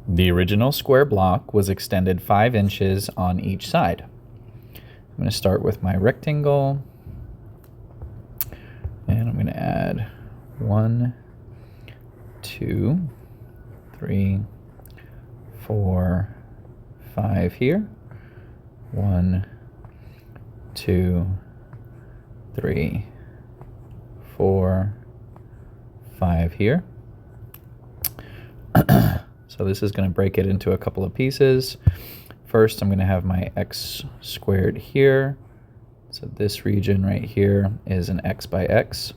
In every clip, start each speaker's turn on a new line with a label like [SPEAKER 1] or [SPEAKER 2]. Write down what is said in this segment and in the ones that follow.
[SPEAKER 1] The original square block was extended 5 inches on each side. I'm going to start with my rectangle, and I'm going to add 1, 2, 3, 4, 5 here. 1, 2, 3, 4, 5 here. So this is going to break it into a couple of pieces. First, I'm going to have my x squared here. So this region right here is an x by x.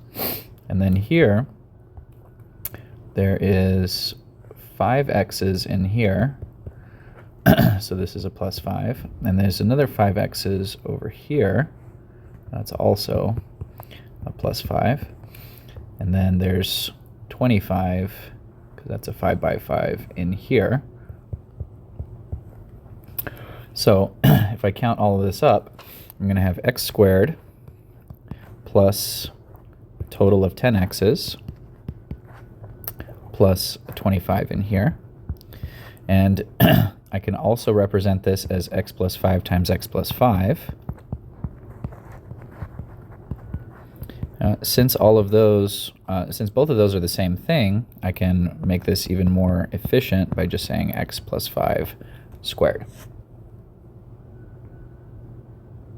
[SPEAKER 1] And then here, there is 5 x's in here. So this is a plus 5. And there's another 5 x's over here. That's also a plus 5. And then there's 25, because that's a 5 by 5 in here. So if I count all of this up, I'm going to have x squared plus a total of 10 x's plus 25 in here. And I can also represent this as x plus 5 times x plus 5. Since both of those are the same thing, I can make this even more efficient by just saying x plus 5 squared.